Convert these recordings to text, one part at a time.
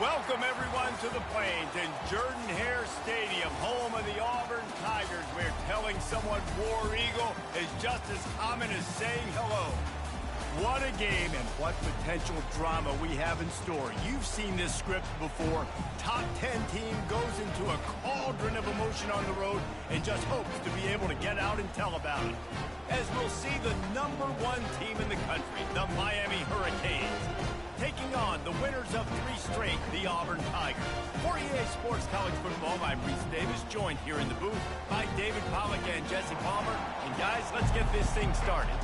Welcome, everyone, to the Plains and Jordan-Hare Stadium, home of the Auburn Tigers, where telling someone War Eagle is just as common as saying hello. What a game and what potential drama we have in store. You've seen this script before. Top 10 team goes into a cauldron of emotion on the road and just hopes to be able to get out and tell about it. As we'll see the #1 team in the country, the Miami Hurricanes, taking on the winners of 3 straight, the Auburn Tigers. For EA Sports College Football, I'm Reese Davis, joined here in the booth by David Pollack and Jesse Palmer. And guys, let's get this thing started.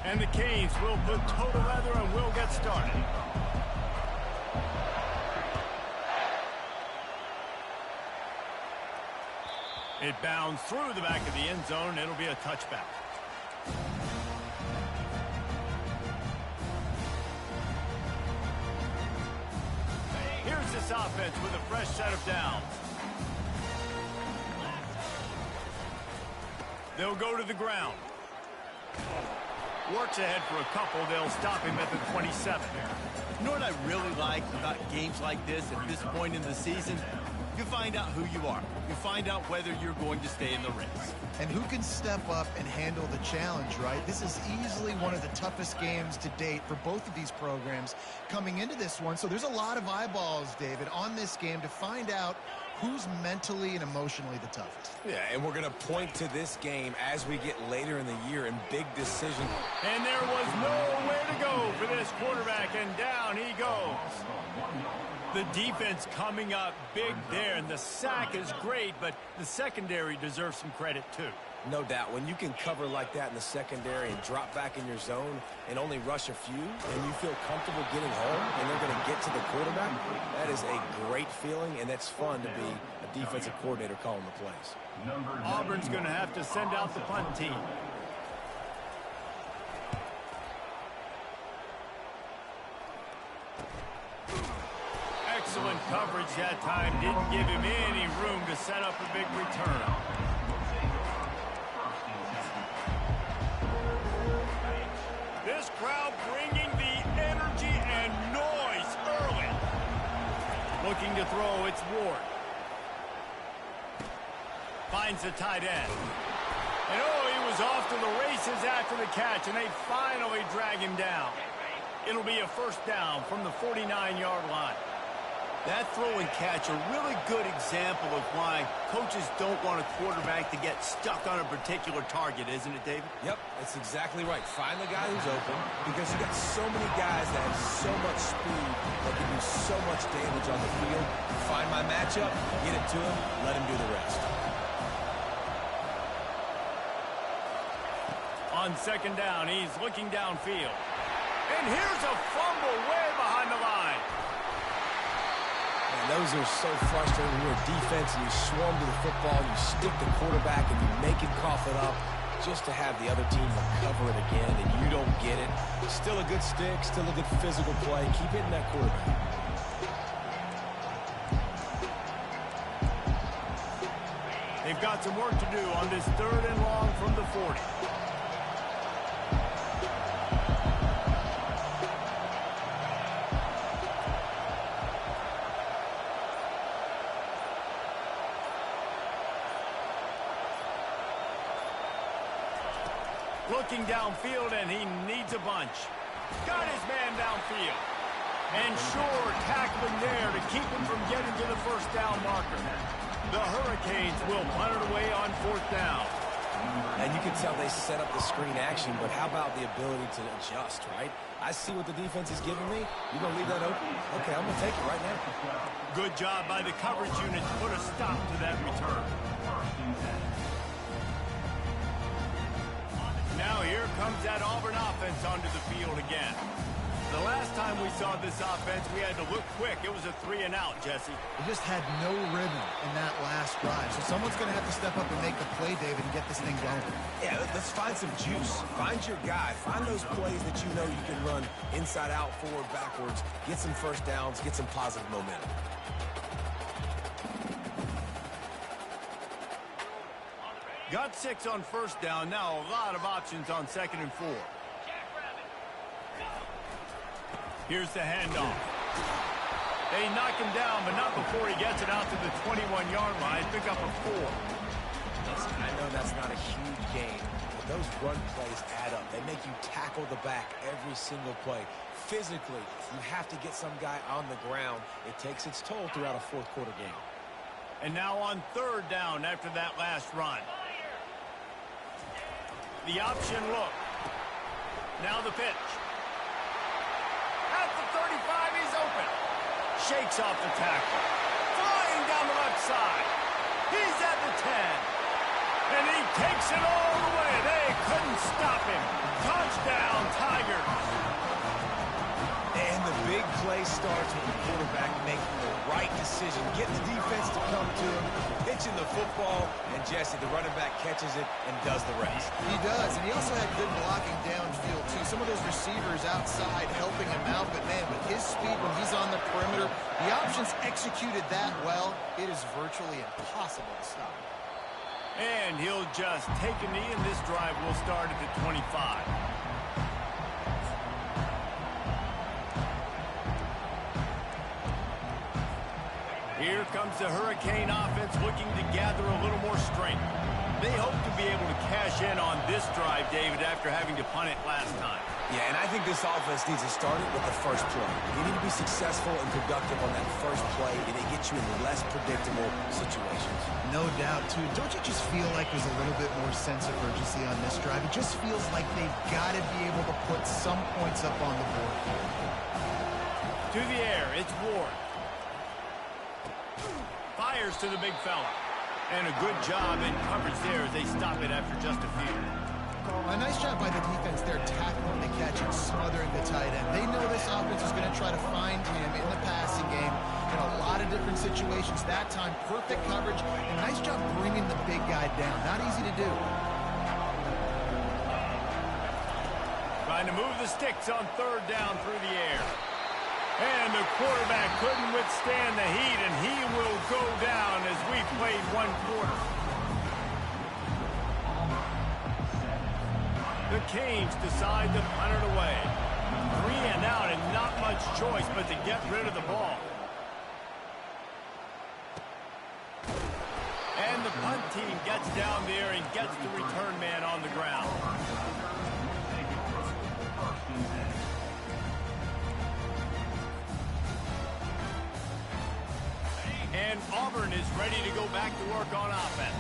And the Canes will put total leather and we'll get started. It bounds through the back of the end zone. It'll be a touchback. Here's this offense with a fresh set of downs. They'll go to the ground. Works ahead for a couple. They'll stop him at the 27. You know what I really like about games like this at this point in the season? You find out who you are. You find out whether you're going to stay in the race. And who can step up and handle the challenge, right? This is easily one of the toughest games to date for both of these programs coming into this one. So there's a lot of eyeballs, David, on this game to find out who's mentally and emotionally the toughest. Yeah, and we're going to point to this game as we get later in the year in big decisions. And there was nowhere to go for this quarterback, and down he goes. The defense coming up big there, and the sack is great, but the secondary deserves some credit too. No doubt. When you can cover like that in the secondary and drop back in your zone and only rush a few, and you feel comfortable getting home and they're going to get to the quarterback, that is a great feeling, and that's fun to be a defensive coordinator calling the plays. Auburn's going to have to send out the punt team. Excellent coverage that time. Didn't give him any room to set up a big return. This crowd bringing the energy and noise early. Looking to throw, it's Ward. Finds the tight end. And oh, he was off to the races after the catch, and they finally drag him down. It'll be a first down from the 49-yard line. That throw and catch, a really good example of why coaches don't want a quarterback to get stuck on a particular target, isn't it, David? Yep, that's exactly right. Find the guy who's open, because you got so many guys that have so much speed that can do so much damage on the field. Find my matchup, get it to him, let him do the rest. On second down, he's looking downfield. And here's a fumble way behind the line. And those are so frustrating when you're a defense and you swarm to the football, you stick the quarterback and you make him cough it up just to have the other team recover it again and you don't get it. Still a good stick, still a good physical play. Keep hitting that quarterback. They've got some work to do on this 3rd and long from the 40. Looking downfield, and he needs a bunch. Got his man downfield. And sure, tackling there to keep him from getting to the first down marker. The Hurricanes will punt it away on 4th down. And you can tell they set up the screen action, but how about the ability to adjust, right? I see what the defense is giving me. You're going to leave that open? Okay, I'm going to take it right now. Good job by the coverage unit to put a stop to that return. Now here comes that Auburn offense onto the field again. The last time we saw this offense, we had to look quick. It was a 3-and-out, Jesse. They just had no rhythm in that last drive. So someone's going to have to step up and make the play, David, and get this thing going. Yeah, let's find some juice. Find your guy. Find those plays that you know you can run inside out, forward, backwards. Get some first downs. Get some positive momentum. Got 6 on first down. Now a lot of options on 2nd and 4. Here's the handoff. They knock him down, but not before he gets it out to the 21-yard line. Pick up a 4. Listen, I know that's not a huge gain, but those run plays add up. They make you tackle the back every single play. Physically, you have to get some guy on the ground. It takes its toll throughout a fourth quarter game. And now on 3rd down after that last run. The option look. Now the pitch. At the 35, he's open. Shakes off the tackle. Flying down the left side. He's at the 10. And he takes it all the way. They couldn't stop him. Touchdown, Tigers. And the big play starts with the quarterback making the right decision, getting the defense to come to him, pitching the football, and Jesse, the running back, catches it and does the rest. He does, and he also had good blocking downfield, too. Some of those receivers outside helping him out, but, man, with his speed when he's on the perimeter, the options executed that well, it is virtually impossible to stop. And he'll just take a knee, and this drive will start at the 25. Here comes the Hurricane offense looking to gather a little more strength. They hope to be able to cash in on this drive, David, after having to punt it last time. Yeah, and I think this offense needs to start it with the first play. You need to be successful and productive on that first play, and it gets you in less predictable situations. No doubt, too. Don't you just feel like there's a little bit more sense of urgency on this drive? It just feels like they've got to be able to put some points up on the board. To the air, it's Ward. Fires to the big fella. And a good job in coverage there as they stop it after just a few. A nice job by the defense there, tackling the catch and smothering the tight end. They know this offense is going to try to find him in the passing game in a lot of different situations. That time, perfect coverage, and nice job bringing the big guy down. Not easy to do. Trying to move the sticks on 3rd down through the air. And the quarterback couldn't withstand the heat, and he will go down as we played 1 quarter. The Canes decide to punt it away. 3 and out, and not much choice but to get rid of the ball. And the punt team gets down there and gets the return man on the ground. And Auburn is ready to go back to work on offense.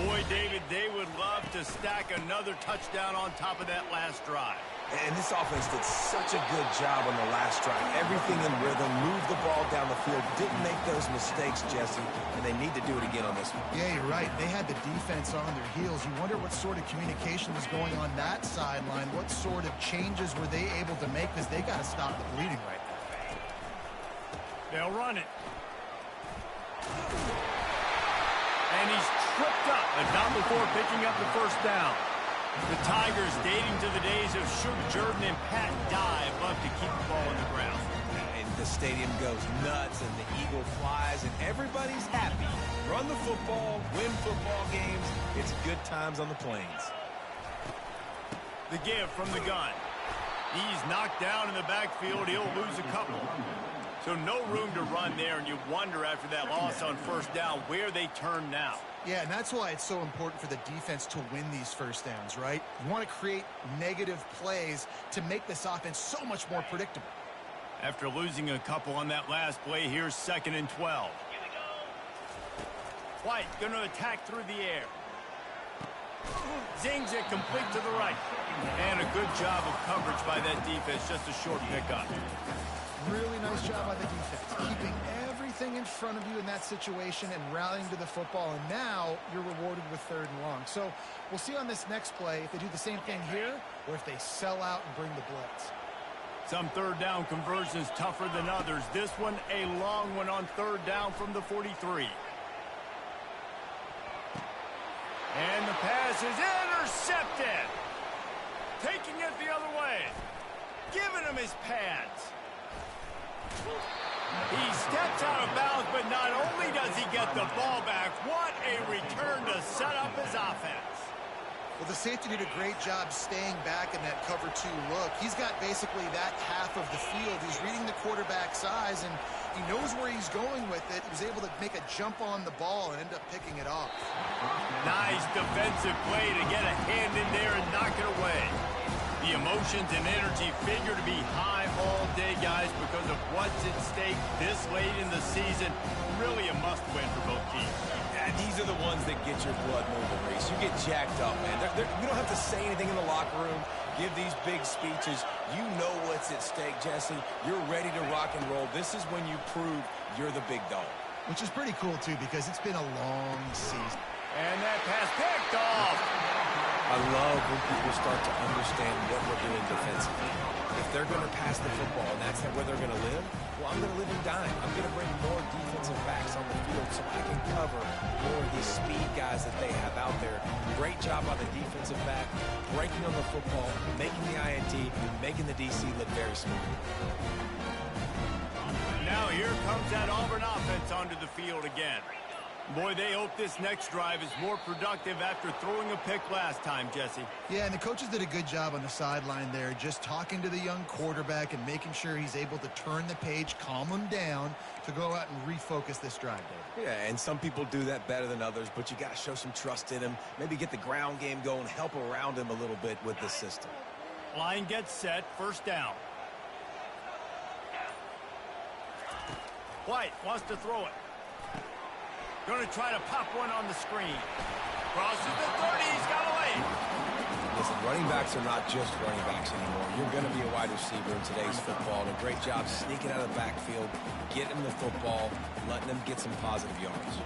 Boy, David, they would love to stack another touchdown on top of that last drive. And this offense did such a good job on the last drive. Everything in rhythm, moved the ball down the field, didn't make those mistakes, Jesse, and they need to do it again on this one. Yeah, you're right. They had the defense on their heels. You wonder what sort of communication was going on that sideline. What sort of changes were they able to make, because they got to stop the bleeding right now. They'll run it. And he's tripped up, but not before picking up the first down. The Tigers, dating to the days of Shook Jordan and Pat Dye, love to keep the ball on the ground. And the stadium goes nuts, and the eagle flies, and everybody's happy. Run the football, win football games. It's good times on the plains. The give from the gun. He's knocked down in the backfield. He'll lose a couple. So no room to run there, and you wonder after that loss on 1st down where they turn now. Yeah, and that's why it's so important for the defense to win these first downs, right? You want to create negative plays to make this offense so much more predictable. After losing a couple on that last play, here's 2nd and 12. White going to attack through the air. Zings it complete to the right. And a good job of coverage by that defense, just a short pickup. Really nice job by the defense, keeping everything in front of you in that situation and rallying to the football, and now you're rewarded with 3rd and long. So we'll see on this next play if they do the same thing here or if they sell out and bring the blitz. Some 3rd down conversions tougher than others. This one, a long one on 3rd down from the 43. And the pass is intercepted. Taking it the other way. Giving him his pads. He steps out of bounds, but not only does he get the ball back, what a return to set up his offense. Well, the safety did a great job staying back in that cover 2 look. He's got basically that half of the field. He's reading the quarterback's eyes, and he knows where he's going with it. He was able to make a jump on the ball and end up picking it off. Nice defensive play to get a hand in there and knock it away. The emotions and energy figure to be high all day, guys, because of what's at stake this late in the season. Really a must-win for both teams. Yeah, these are the ones that get your blood moving, Reese. You get jacked up, man. You don't have to say anything in the locker room, give these big speeches. You know what's at stake, Jesse. You're ready to rock and roll. This is when you prove you're the big dog. Which is pretty cool, too, because it's been a long season. And that pass picked off. I love when people start to understand what we're doing defensively. If they're going to pass the football and that's where they're going to live, well, I'm going to live and dime. I'm going to bring more defensive backs on the field so I can cover more of these speed guys that they have out there. Great job by the defensive back, breaking on the football, making the INT, making the DC look very smooth. Now here comes that Auburn offense onto the field again. Boy, they hope this next drive is more productive after throwing a pick last time, Jesse. Yeah, and the coaches did a good job on the sideline there, just talking to the young quarterback and making sure he's able to turn the page, calm him down to go out and refocus this drive, Dave. Yeah, and some people do that better than others, but you got to show some trust in him. Maybe get the ground game going, help around him a little bit with the system. Line gets set, first down. White wants to throw it. Going to try to pop one on the screen. Crosses the 30, he's got away. Listen, running backs are not just running backs anymore. You're going to be a wide receiver in today's football. And a great job sneaking out of the backfield, getting the football, letting them get some positive yards.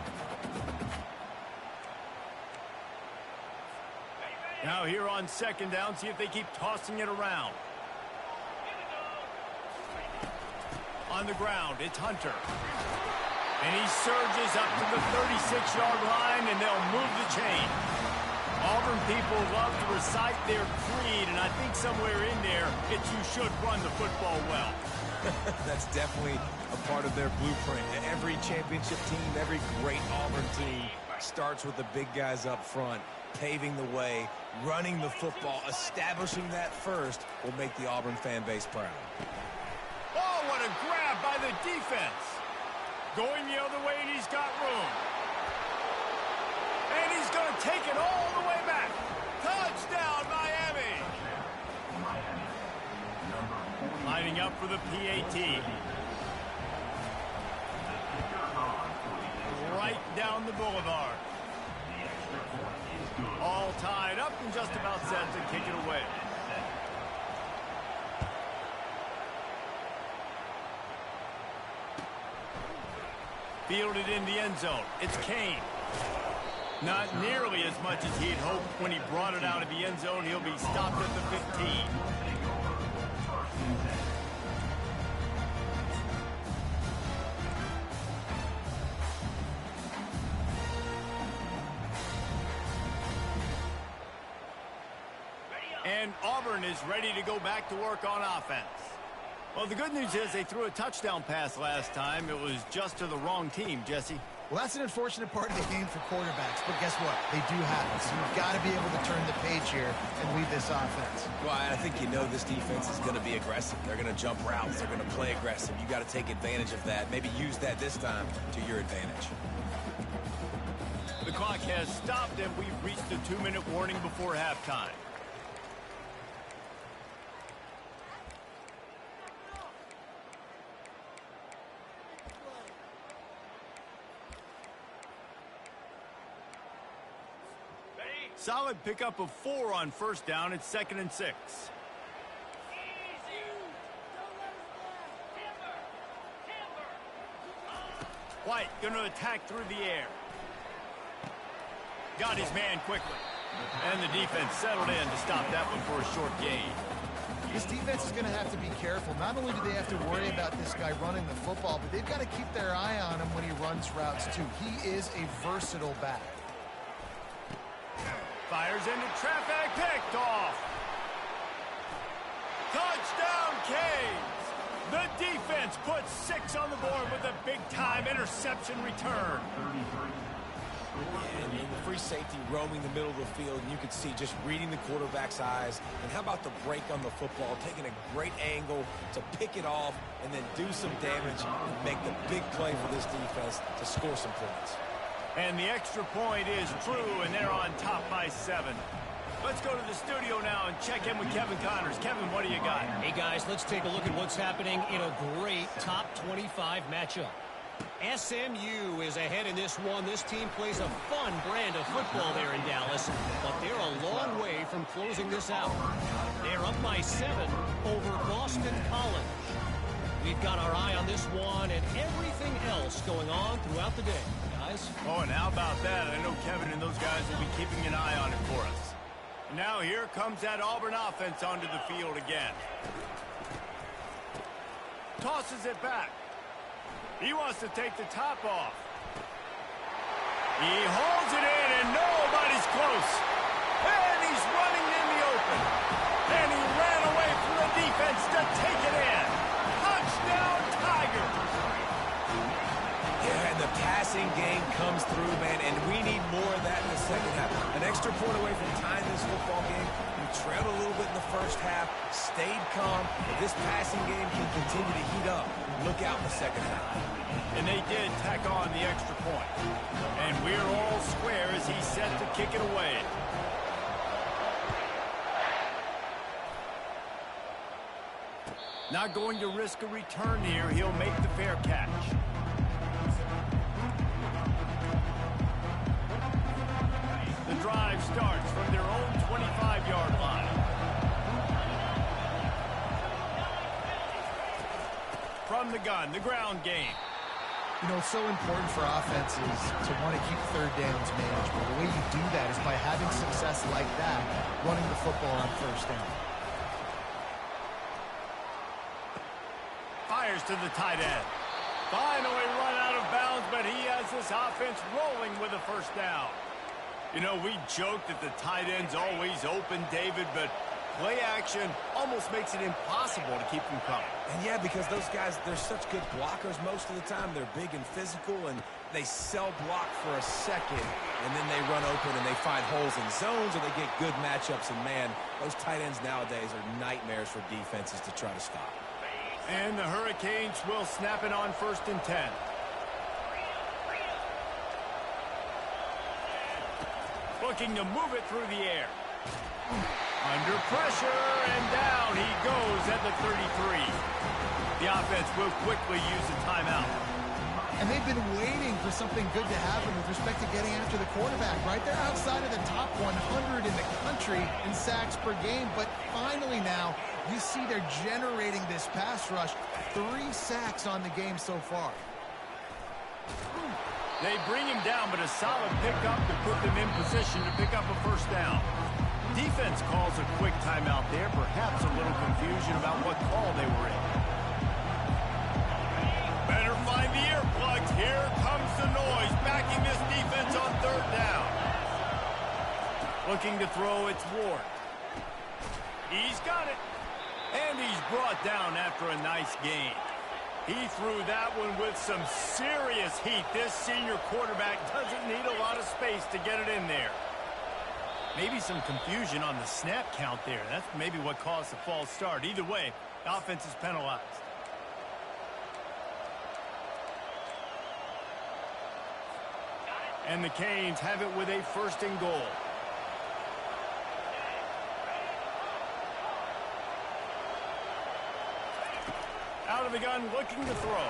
Now here on second down, see if they keep tossing it around. On the ground, it's Hunter. And he surges up to the 36-yard line, and they'll move the chain. Auburn people love to recite their creed, and I think somewhere in there, it's you should run the football well. That's definitely a part of their blueprint. Every championship team, every great Auburn team starts with the big guys up front, paving the way, running the football, establishing that first will make the Auburn fan base proud. Oh, what a grab by the defense. Going the other way, and he's got room. And he's going to take it all the way back. Touchdown, Miami. Lining up for the PAT. Right down the boulevard. All tied up and just about set to kick it away. Fielded in the end zone. It's Kane. Not nearly as much as he'd hoped when he brought it out of the end zone. He'll be stopped at the 15. And Auburn is ready to go back to work on offense. Well, the good news is they threw a touchdown pass last time. It was just to the wrong team, Jesse. Well, that's an unfortunate part of the game for quarterbacks, but guess what? They do have it, so you've got to be able to turn the page here and lead this offense. Well, I think you know this defense is going to be aggressive. They're going to jump routes. They're going to play aggressive. You got to take advantage of that. Maybe use that this time to your advantage. The clock has stopped, and we've reached the 2-minute warning before halftime. Solid pickup of 4 on first down. It's 2nd and 6. White going to attack through the air. Got his man quickly. And the defense settled in to stop that one for a short gain. This defense is going to have to be careful. Not only do they have to worry about this guy running the football, but they've got to keep their eye on him when he runs routes too. He is a versatile back. Fires into traffic, picked off. Touchdown, Canes. The defense puts 6 on the board with a big-time interception return. And the free safety roaming the middle of the field, and you could see just reading the quarterback's eyes. And how about the break on the football, taking a great angle to pick it off and then do some damage and make the big play for this defense to score some points. And the extra point is true, and they're on top by 7. Let's go to the studio now and check in with Kevin Connors. Kevin, what do you got? Hey, guys, let's take a look at what's happening in a great top 25 matchup. SMU is ahead in this one. This team plays a fun brand of football there in Dallas, but they're a long way from closing this out. They're up by 7 over Boston College. We've got our eye on this one and everything else going on throughout the day, guys. Oh, and how about that? I know Kevin and those guys will be keeping an eye on it for us. Now here comes that Auburn offense onto the field again. Tosses it back. He wants to take the top off. He holds it in, and nobody's close. And he's running in the open. And he ran away from the defense to take it in. Touchdown, Tigers. Yeah, and the passing game comes through, man, and we need more of that in the second half. An extra point away from tying this football game. We trailed a little bit in the first half, stayed calm. If this passing game can continue to heat up, look out in the second half. And they did tack on the extra point. And we're all square as he's set to kick it away. Not going to risk a return here. He'll make the fair catch. The drive starts from their own 25-yard line. From the gun, the ground game. You know, it's so important for offenses to want to keep third downs manageable. The way you do that is by having success like that, running the football on first down. Fires to the tight end. Finally run out of bounds, but he has this offense rolling with a first down. You know, we joke that the tight end's always open, David, but play action almost makes it impossible to keep them coming. And yeah, because those guys, they're such good blockers most of the time. They're big and physical, and they sell block for a second, and then they run open and they find holes in zones, or they get good matchups. And man, those tight ends nowadays are nightmares for defenses to try to stop. And the Hurricanes will snap it on 1st and 10. Looking to move it through the air. Under pressure, and down he goes at the 33. The offense will quickly use a timeout. And they've been waiting for something good to happen with respect to getting after the quarterback, right? They're outside of the top 100 in the country in sacks per game, but finally now you see they're generating this pass rush. 3 sacks on the game so far. They bring him down, but a solid pickup to put them in position to pick up a first down. Defense calls a quick timeout there, perhaps a little confusion about what call they were in. Better find the earplugs. Here comes the noise, backing this defense on 3rd down. Looking to throw, it's Ward. He's got it. And he's brought down after a nice gain. He threw that one with some serious heat. This senior quarterback doesn't need a lot of space to get it in there. Maybe some confusion on the snap count there. That's maybe what caused the false start. Either way, the offense is penalized. And the Canes have it with a 1st and goal. Out of the gun, looking to throw.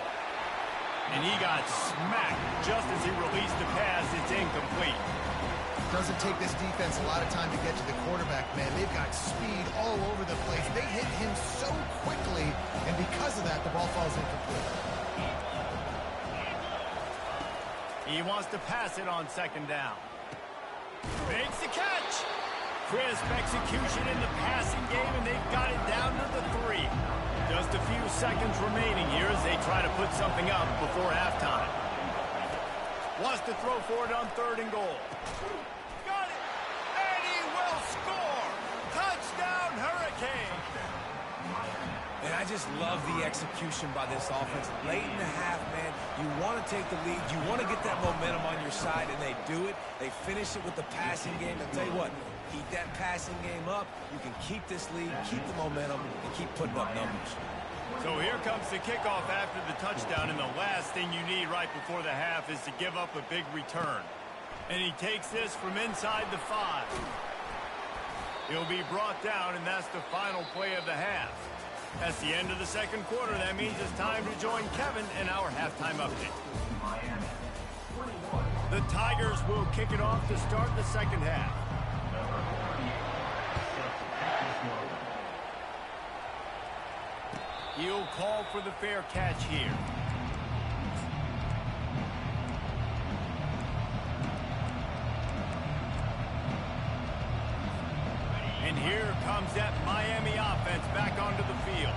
And he got smacked just as he released the pass. It's incomplete. Doesn't take this defense a lot of time to get to the quarterback, man. They've got speed all over the place. They hit him so quickly, and because of that, the ball falls incomplete. He wants to pass it on 2nd down. Makes the catch. Crisp execution in the passing game, and they've got it down to the 3. Just a few seconds remaining here as they try to put something up before halftime. Wants to throw for it on 3rd and goal. Got it! And he will score! Touchdown, Hurricane! And I just love the execution by this offense. Late in the half, man, you want to take the lead. You want to get that momentum on your side, and they do it. They finish it with the passing game. I'll tell you what, keep that passing game up. You can keep this lead, keep the momentum, and keep putting up numbers. So here comes the kickoff after the touchdown, and the last thing you need right before the half is to give up a big return. And he takes this from inside the 5. He'll be brought down, and that's the final play of the half. That's the end of the second quarter. That means it's time to join Kevin in our halftime update. The Tigers will kick it off to start the second half. He'll call for the fair catch here. And here comes that Miami offense back onto the field.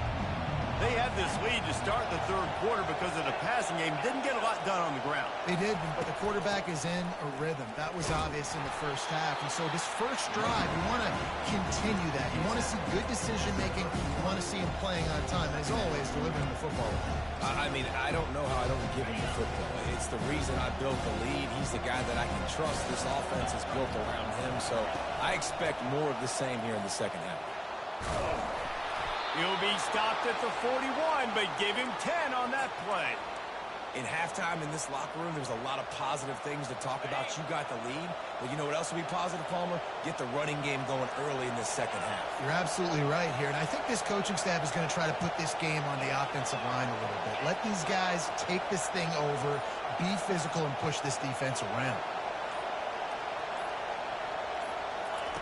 They had this lead to start the third quarter because of the passing game. Didn't get a lot done on the ground. They did, but the quarterback is in a rhythm. That was obvious in the first half. And so this first drive, you want to continue that. You want to see good decision-making. You want to see him playing on time. And as always, delivering the football. I mean, I don't know how I don't give him the football. It's the reason I built the lead. He's the guy that I can trust. This offense is built around him. So I expect more of the same here in the second half. He'll be stopped at the 41, but give him 10 on that play. In halftime in this locker room, there's a lot of positive things to talk about. You got the lead, but you know what else will be positive, Palmer? Get the running game going early in the second half. You're absolutely right here, and I think this coaching staff is going to try to put this game on the offensive line a little bit. Let these guys take this thing over, be physical, and push this defense around.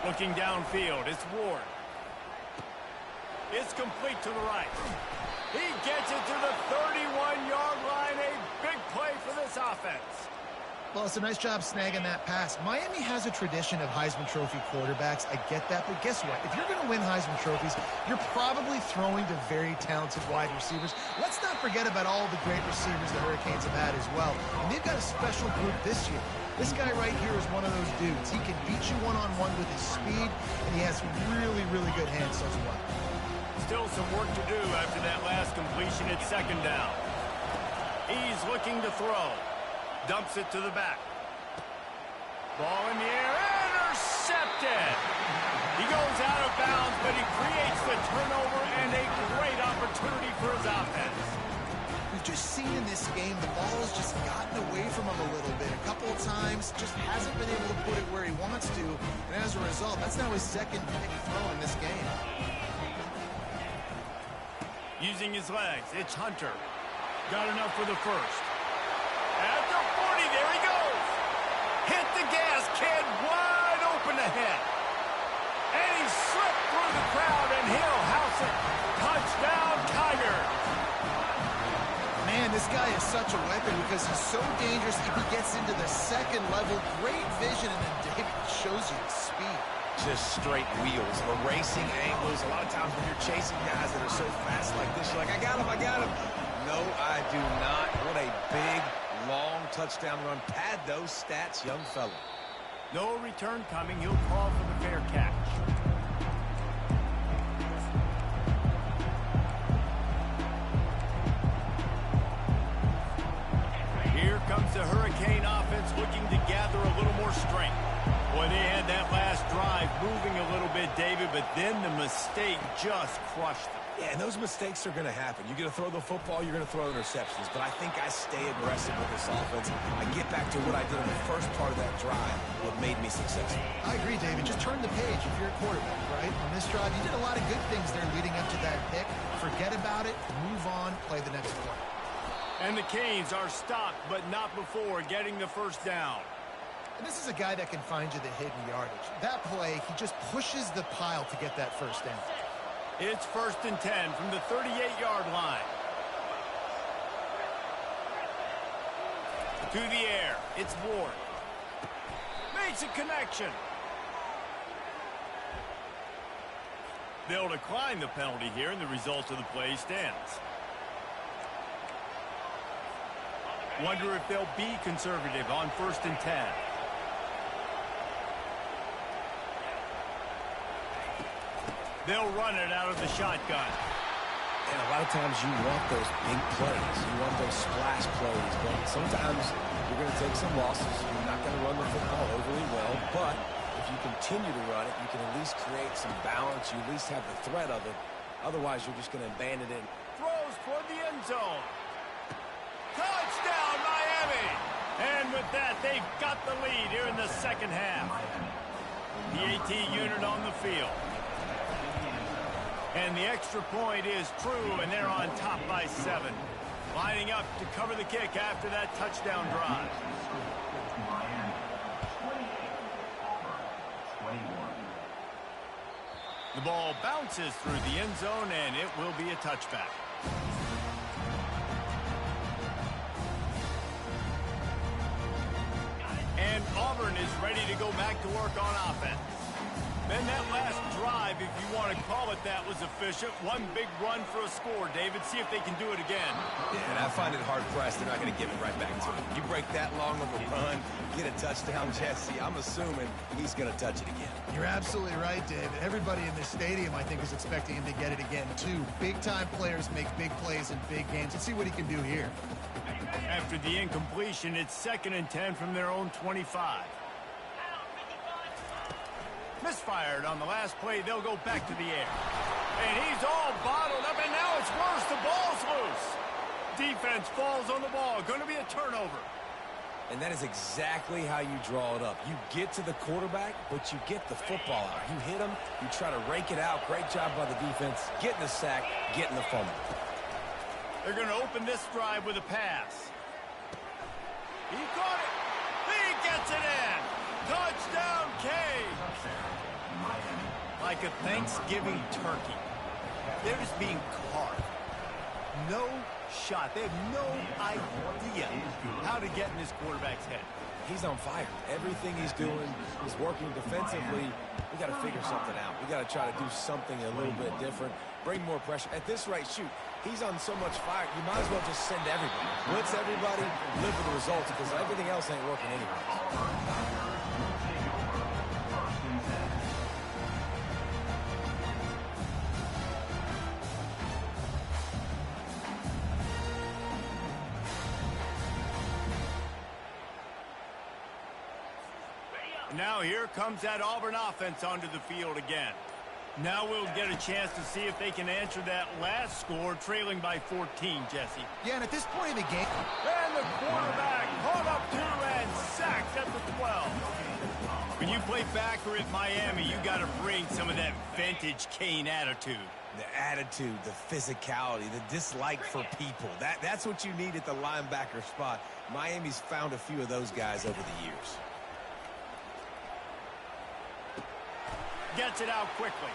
Looking downfield, it's Ward. It's complete to the right. He gets it to the 31-yard line. A big play for this offense. Well, it's a nice job snagging that pass. Miami has a tradition of Heisman Trophy quarterbacks. I get that, but guess what? If you're going to win Heisman Trophies, you're probably throwing to very talented wide receivers. Let's not forget about all the great receivers the Hurricanes have had as well. And they've got a special group this year. This guy right here is one of those dudes. He can beat you one-on-one with his speed, and he has really, really good hands as well. Still some work to do after that last completion at second down. He's looking to throw. Dumps it to the back. Ball in the air. Intercepted. He goes out of bounds, but he creates the turnover and a great opportunity for his offense. We've just seen in this game the ball's just gotten away from him a little bit. A couple of times, just hasn't been able to put it where he wants to. And as a result, that's now his second pick throw in this game. Using his legs, it's Hunter. Got enough for the first. At the 40, there he goes. Hit the gas, kid, wide open ahead. And he slipped through the crowd, and he'll house it. Touchdown, Tigers. Man, this guy is such a weapon because he's so dangerous. If he gets into the second level, great vision, and then David shows you the speed. Just straight wheels, erasing angles. A lot of times when you're chasing guys that are so fast like this, you're like, I got him, I got him. No, I do not. What a big, long touchdown run. Pad those stats, young fella. No return coming. He'll call for the fair catch. Here comes the Hurricane offense looking to gather a little more strength. Boy, they had that last drive moving a little bit, David, but then the mistake just crushed them. Yeah, and those mistakes are going to happen. You're going to throw the football, you're going to throw interceptions. But I think I stay aggressive with this offense. I get back to what I did in the first part of that drive, what made me successful. I agree, David. Just turn the page if you're a quarterback, right? On this drive, you did a lot of good things there leading up to that pick. Forget about it, move on, play the next play. And the Canes are stopped, but not before getting the first down. And this is a guy that can find you the hidden yardage. That play, he just pushes the pile to get that first down. It's 1st and 10 from the 38-yard line. To the air, it's Ward. Makes a connection. They'll decline the penalty here, and the result of the play stands. Wonder if they'll be conservative on 1st and 10. They'll run it out of the shotgun. And a lot of times you want those big plays. You want those splash plays. But sometimes you're going to take some losses. You're not going to run the football overly well. But if you continue to run it, you can at least create some balance. You at least have the threat of it. Otherwise, you're just going to abandon it. Throws toward the end zone. Touchdown, Miami! And with that, they've got the lead here in the second half. The AT unit on the field. And the extra point is true, and they're on top by 7. Lining up to cover the kick after that touchdown drive. The ball bounces through the end zone, and it will be a touchback. And Auburn is ready to go back to work on offense. Then that last drive, if you want to call it that, was efficient. One big run for a score, David. See if they can do it again. Yeah, and I find it hard-pressed. They're not going to give it right back to him. You break that long of a run, get a touchdown, Jesse, I'm assuming he's going to touch it again. You're absolutely right, David. Everybody in this stadium, I think, is expecting him to get it again, too. Big-time players make big plays in big games. Let's see what he can do here. After the incompletion, it's 2nd and 10 from their own 25. Misfired on the last play. They'll go back to the air. And he's all bottled up, and now it's worse. The ball's loose. Defense falls on the ball. Going to be a turnover. And that is exactly how you draw it up. You get to the quarterback, but you get the football out. You hit him, you try to rake it out. Great job by the defense. Getting the sack, getting the fumble. They're going to open this drive with a pass. He caught it. He gets it in. Touchdown, Canes. Like a Thanksgiving turkey. They're just being carved. No shot. They have no idea how to get in this quarterback's head. He's on fire. Everything he's doing is working defensively. We got to figure something out. We got to try to do something a little bit different. Bring more pressure. At this rate, shoot, he's on so much fire, you might as well just send everybody. Blitz everybody, live with the results, because everything else ain't working anyway. Now here comes that Auburn offense onto the field again. Now we'll get a chance to see if they can answer that last score, trailing by 14, Jesse. Yeah, and at this point in the game... And the quarterback caught up to and sacked at the 12. When you play backer at Miami, you got to bring some of that vintage Cane attitude. The attitude, the physicality, the dislike for people. That's what you need at the linebacker spot. Miami's found a few of those guys over the years. Gets it out quickly.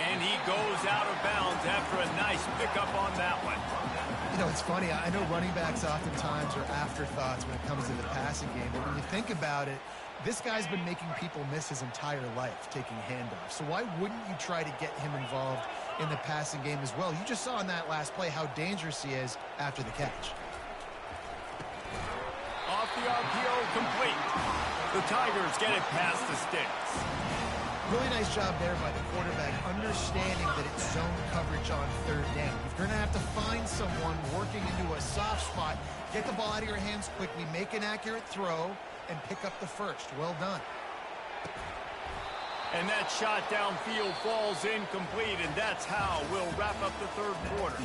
And he goes out of bounds after a nice pickup on that one. You know, it's funny. I know running backs oftentimes are afterthoughts when it comes to the passing game. But when you think about it, this guy's been making people miss his entire life taking handoffs. So why wouldn't you try to get him involved in the passing game as well? You just saw in that last play how dangerous he is after the catch. Off the RPO, complete. The Tigers get it past the sticks. Really nice job there by the quarterback, understanding that it's zone coverage on 3rd down. You're going to have to find someone working into a soft spot, get the ball out of your hands quickly, make an accurate throw, and pick up the first. Well done. And that shot downfield falls incomplete, and that's how we'll wrap up the 3rd quarter.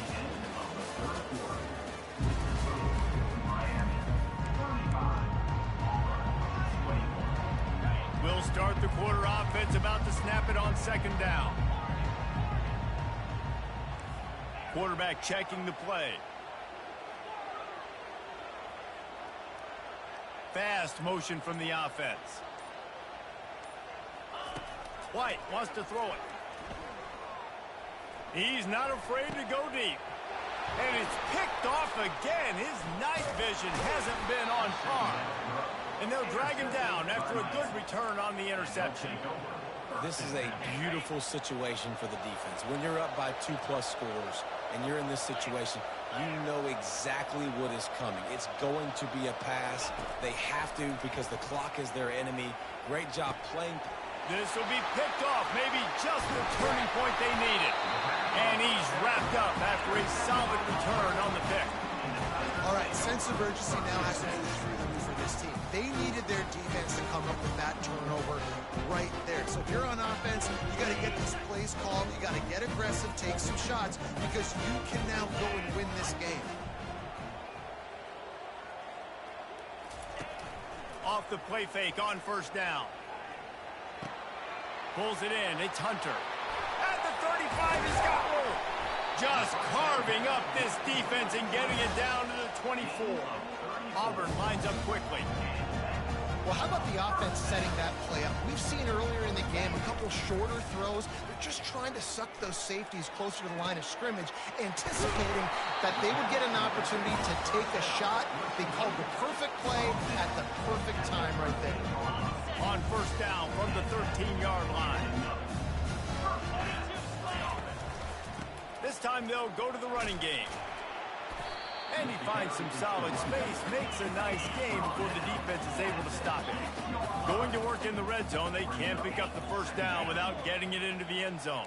We'll start the quarter offense, about to snap it on 2nd down. Quarterback checking the play. Fast motion from the offense. White wants to throw it. He's not afraid to go deep. And it's picked off again. His night vision hasn't been on par. And they'll drag him down after a good return on the interception. This is a beautiful situation for the defense. When you're up by 2+ scores and you're in this situation, you know exactly what is coming. It's going to be a pass. They have to, because the clock is their enemy. Great job playing. This will be picked off, maybe just the turning point they needed. And he's wrapped up after a solid return on the pick. All right, sense of urgency now has to go through them for this team. They needed their defense to come up with that turnover right there. So if you're on offense, you got to get these plays called. You got to get aggressive, take some shots, because you can now go and win this game. Off the play fake on first down. Pulls it in. It's Hunter. At the 35, he's got room. Just carving up this defense and getting it down to the 24. Auburn lines up quickly. Well, how about the offense setting that play up? We've seen earlier in the game a couple shorter throws. They're just trying to suck those safeties closer to the line of scrimmage, anticipating that they would get an opportunity to take a shot. They called the perfect play at the perfect time right there. On first down from the 13-yard line. This time they'll go to the running game. And he finds some solid space, makes a nice game before the defense is able to stop it. Going to work in the red zone, they can't pick up the first down without getting it into the end zone.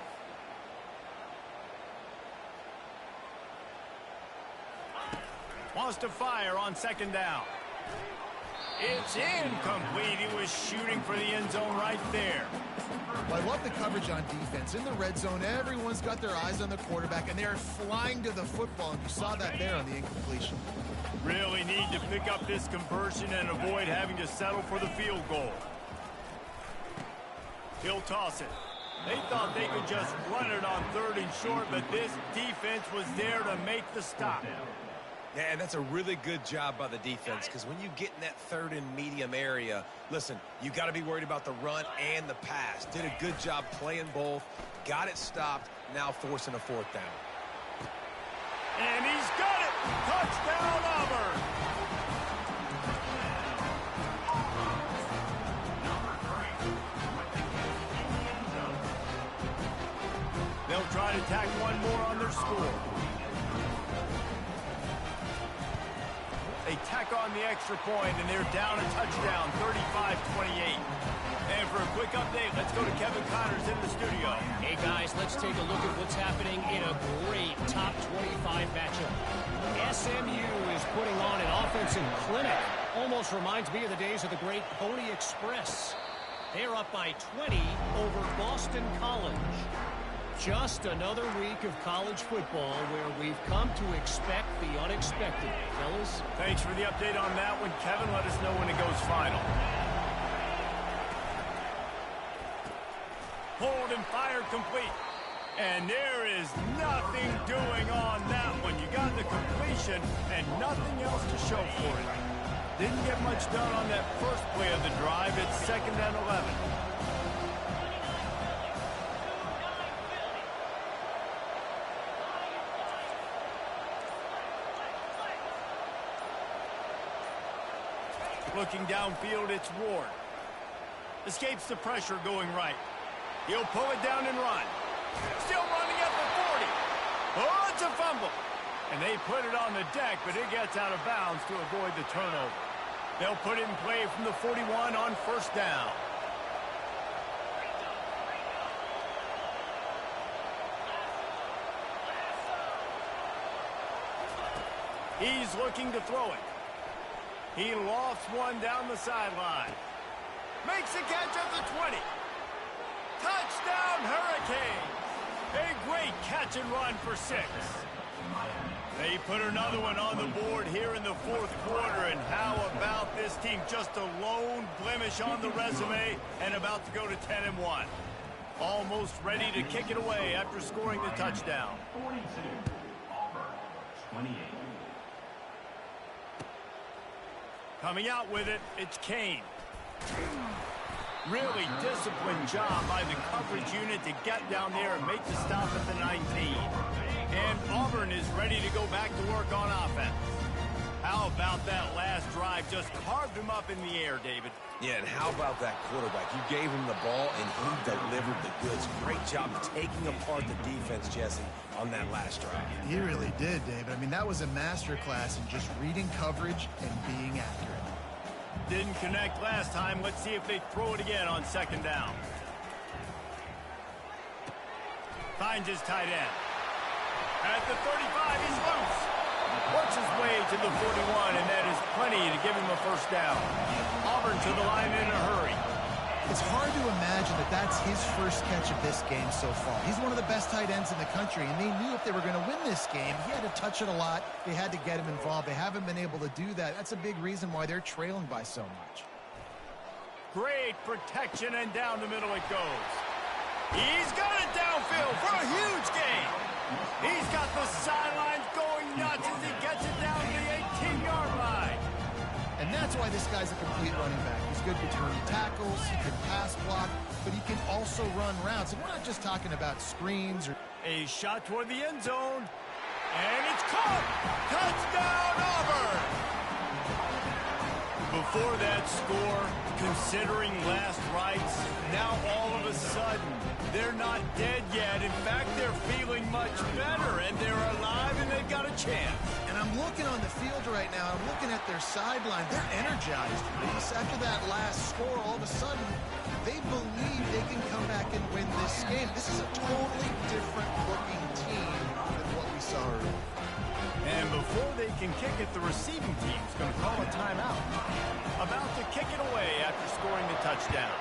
Wants to fire on second down. It's incomplete. He was shooting for the end zone right there. Well, I love the coverage on defense. In the red zone, everyone's got their eyes on the quarterback, and they're flying to the football, and you saw that there on the incompletion. Really need to pick up this conversion and avoid having to settle for the field goal. He'll toss it. They thought they could just run it on third and short, but this defense was there to make the stop. Yeah, and that's a really good job by the defense, because when you get in that third and medium area, listen, you got to be worried about the run and the pass. Did a good job playing both, got it stopped, now forcing a fourth down. And he's got it! Touchdown, Auburn! They'll try to tack one more on their score. They tack on the extra point, and they're down a touchdown, 35-28. And for a quick update, let's go to Kevin Connors in the studio. Hey, guys, let's take a look at what's happening in a great top 25 matchup. SMU is putting on an offensive clinic. Almost reminds me of the days of the great Pony Express. They're up by 20 over Boston College. Just another week of college football where we've come to expect the unexpected, fellas. Thanks for the update on that one, Kevin. Let us know when it goes final. Hold and fire complete. And there is nothing doing on that one. You got the completion and nothing else to show for it. Didn't get much done on that first play of the drive. It's 2nd and 11. Looking downfield, it's Ward. Escapes the pressure going right. He'll pull it down and run. Still running at the 40. Oh, it's a fumble. And they put it on the deck, but it gets out of bounds to avoid the turnover. They'll put it in play from the 41 on first down. He's looking to throw it. He lofts one down the sideline. Makes a catch at the 20. Touchdown, Hurricanes. A great catch and run for 6. They put another one on the board here in the fourth quarter. And how about this team? Just a lone blemish on the resume and about to go to 10-1. Almost ready to kick it away after scoring the touchdown. 42, Auburn, 28. Coming out with it, it's Kane. Really disciplined job by the coverage unit to get down there and make the stop at the 19. And Auburn is ready to go back to work on offense. How about that last drive? Just carved him up in the air, David. Yeah, and how about that quarterback? You gave him the ball, and he delivered the goods. Great job taking apart the defense, Jesse, on that last drive. He really did, David. I mean, that was a masterclass in just reading coverage and being accurate. Didn't connect last time. Let's see if they throw it again on 2nd down. finds his tight end. At the 35, he's loose. Works his way to the 41, and that is plenty to give him a first down. Auburn to the line in a hurry. It's hard to imagine that that's his first catch of this game so far. He's one of the best tight ends in the country, and they knew if they were going to win this game, he had to touch it a lot. They had to get him involved. They haven't been able to do that. That's a big reason why they're trailing by so much. Great protection, and down the middle it goes. He's got it downfield for a huge gain. He's got the sidelines going nuts as he gets it down to the 18-yard line. And that's why this guy's a complete running back. He's good between tackles, he can pass block, but he can also run routes. And we're not just talking about screens or... A shot toward the end zone. And it's caught. Touchdown, Auburn. Before that score, considering last rites, now all of a sudden, they're not dead yet. In fact, they're feeling much better, and they're alive, and they've got a chance. And I'm looking on the field right now. I'm looking at their sideline. They're energized, Reese. After that last score, all of a sudden, they believe they can come back and win this game. This is a totally different-looking team than what we saw earlier. And before they can kick it, the receiving team's going to call a timeout. About to kick it away after scoring the touchdown.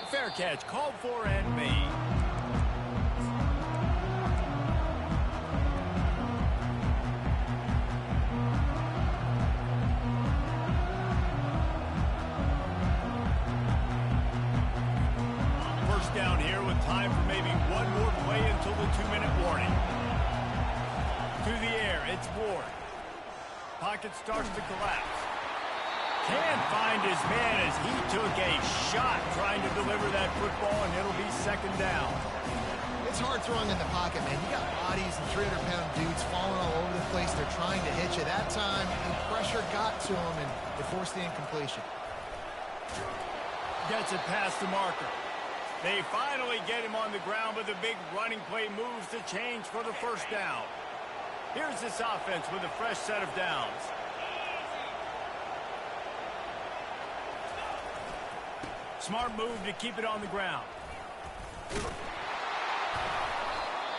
Fair catch called for and made. First down here with time for maybe one more play until the 2-minute warning. To the air, it's Ward. Pocket starts to collapse. Can't find his man as he took a shot trying to deliver that football, and it'll be second down. It's hard throwing in the pocket, man. You got bodies and 300-pound dudes falling all over the place. They're trying to hit you. That time, the pressure got to him, and it forced the incompletion. Gets it past the marker. They finally get him on the ground, but the big running play moves to change for the first down. Here's this offense with a fresh set of downs. Smart move to keep it on the ground.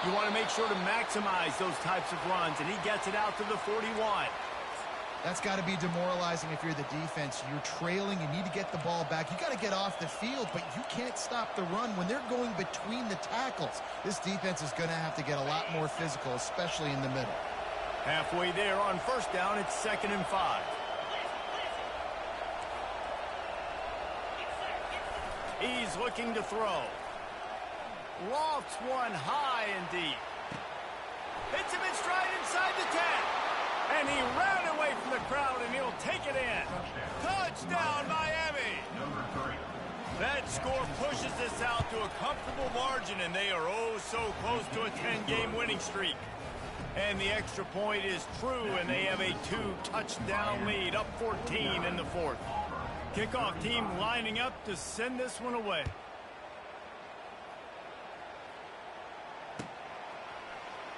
You want to make sure to maximize those types of runs, and he gets it out to the 41. That's got to be demoralizing if you're the defense. You're trailing. You need to get the ball back. You got to get off the field, but you can't stop the run when they're going between the tackles. This defense is going to have to get a lot more physical, especially in the middle. Halfway there on first down, it's 2nd and 5. He's looking to throw. Lofts one high and deep. Hits him in stride inside the 10. And he ran away from the crowd, and he'll take it in. Touchdown, Miami! That score pushes this out to a comfortable margin, and they are oh so close to a 10-game winning streak. And the extra point is true, and they have a 2-touchdown lead, up 14 in the 4th. Kickoff team lining up to send this one away.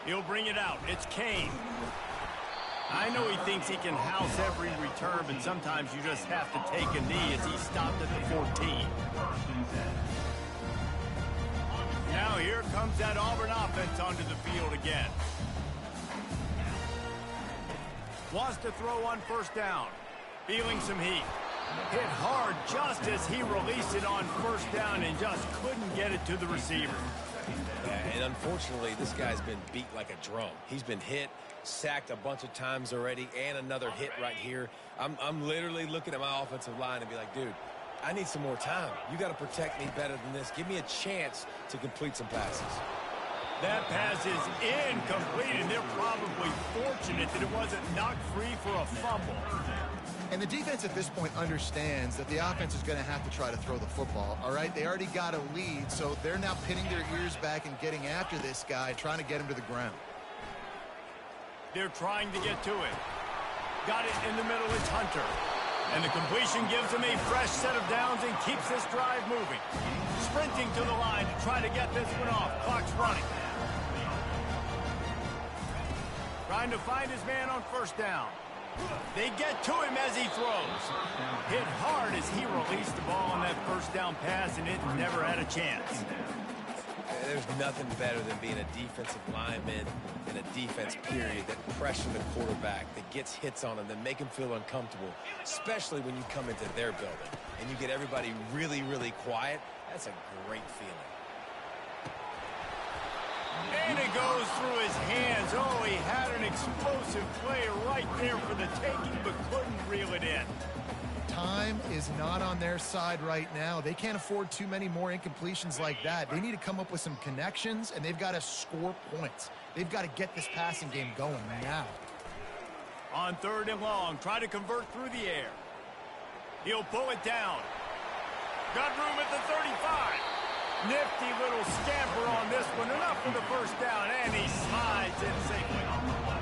He'll bring it out. It's Kane. I know he thinks he can house every return, but sometimes you just have to take a knee as he stopped at the 14. Now here comes that Auburn offense onto the field again. Wants to throw on first down. Feeling some heat. Hit hard just as he released it on first down and just couldn't get it to the receiver. Yeah, and unfortunately, this guy's been beat like a drum. He's been hit, sacked a bunch of times already, and another hit right here. I'm literally looking at my offensive line and be like, dude, I need some more time. You got to protect me better than this. Give me a chance to complete some passes. That pass is incomplete, and they're probably fortunate that it wasn't knocked free for a fumble. And the defense at this point understands that the offense is going to have to try to throw the football, all right? They already got a lead, so they're now pinning their ears back and getting after this guy, trying to get him to the ground. They're trying to get to it. Got it in the middle, it's Hunter. And the completion gives him a fresh set of downs and keeps this drive moving. Sprinting to the line to try to get this one off. Clock's running. Trying to find his man on first down. They get to him as he throws. Hit hard as he released the ball on that first down pass, and it never had a chance. There's nothing better than being a defensive lineman in a defense period that pressure the quarterback, that gets hits on him, that make him feel uncomfortable, especially when you come into their building and you get everybody really, really quiet. That's a great feeling. And it goes through his hands. Oh, he had an explosive play right there for the taking, but couldn't reel it in. Time is not on their side right now. They can't afford too many more incompletions like that. They need to come up with some connections, and they've got to score points. They've got to get this passing game going now. On 3rd and long, try to convert through the air. He'll pull it down. Got room at the 35. Nifty little scamper on this one. Enough for the first down, and he slides in safely.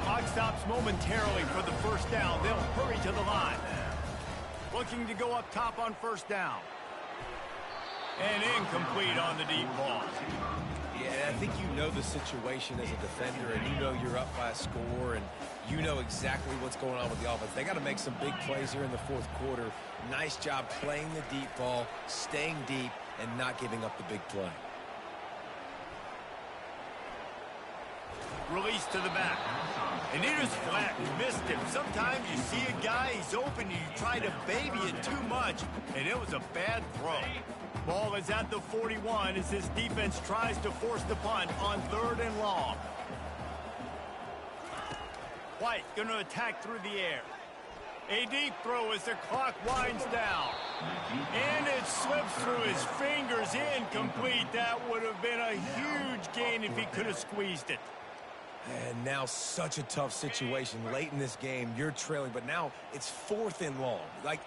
Clock stops momentarily for the first down. They'll hurry to the line. Looking to go up top on 1st down. And incomplete on the deep ball. Yeah, I think you know the situation as a defender, and you know you're up by a score, and you know exactly what's going on with the offense. They got to make some big plays here in the 4th quarter. Nice job playing the deep ball, staying deep, and not giving up the big play. Release to the back. And he just flat missed him. Sometimes you see a guy, he's open, and you try to baby it too much, and it was a bad throw. Ball is at the 41 as this defense tries to force the punt on 3rd and long. White going to attack through the air. A deep throw as the clock winds down. And it slips through his fingers, incomplete. That would have been a huge gain if he could have squeezed it. And now such a tough situation. Late in this game, you're trailing, but now it's 4th and long. Like,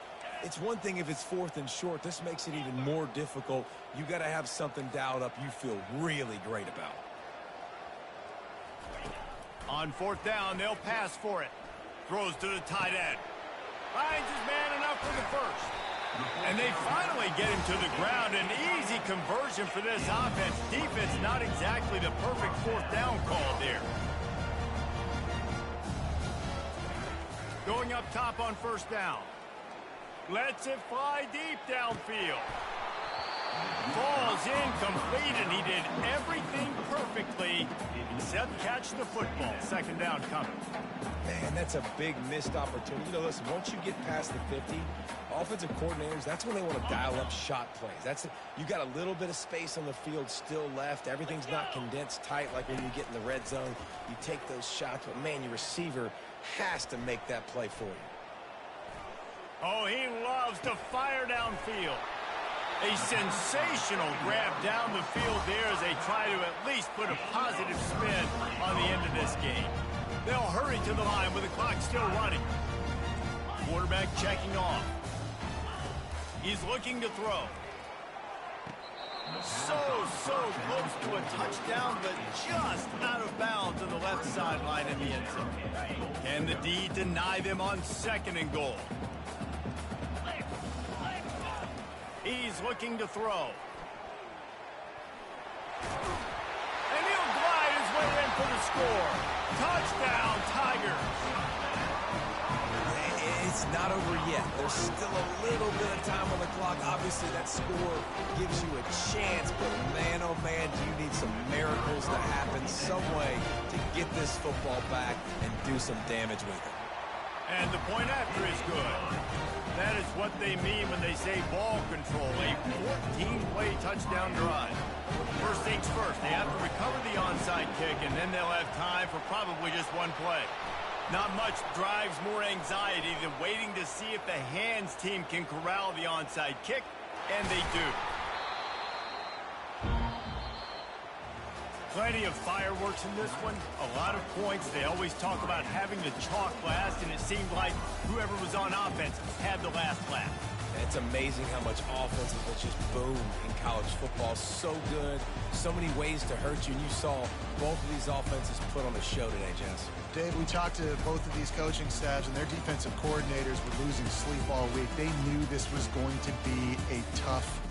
it's one thing if it's 4th and short. This makes it even more difficult. You got to have something dialed up you feel really great about. On 4th down, they'll pass for it. Throws to the tight end. Finds his man enough for the first. And they finally get him to the ground. An easy conversion for this offense. Defense not exactly the perfect 4th down call there. Going up top on 1st down. Lets it fly deep downfield. Falls incomplete, and he did everything perfectly except catch the football. 2nd down coming. Man, that's a big missed opportunity. You know, listen, once you get past the 50, offensive coordinators, that's when they want to dial up shot plays. That's it. You got a little bit of space on the field still left. Everything's not condensed tight like when you get in the red zone. You take those shots, but man, your receiver has to make that play for you. Oh, he loves to fire downfield. A sensational grab down the field there as they try to at least put a positive spin on the end of this game. They'll hurry to the line with the clock still running. Quarterback checking off. He's looking to throw. So close to a touchdown, but just out of bounds on the left sideline in the end zone. Can the D deny them on 2nd and goal? He's looking to throw. And he'll glide his way in for the score. Touchdown, Tigers. It's not over yet. There's still a little bit of time on the clock. Obviously, that score gives you a chance, but man, oh man, do you need some miracles to happen some way to get this football back and do some damage with it. And the point after is good. That is what they mean when they say ball control, a 14-play touchdown drive. First things first, they have to recover the onside kick, and then they'll have time for probably just one play. Not much drives more anxiety than waiting to see if the hands team can corral the onside kick, and they do. Plenty of fireworks in this one. A lot of points. They always talk about having the chalk last, and it seemed like whoever was on offense had the last laugh. It's amazing how much offense will just boom in college football. So good. So many ways to hurt you. And you saw both of these offenses put on a show today, Jess. Dave, we talked to both of these coaching staffs, and their defensive coordinators were losing sleep all week. They knew this was going to be a tough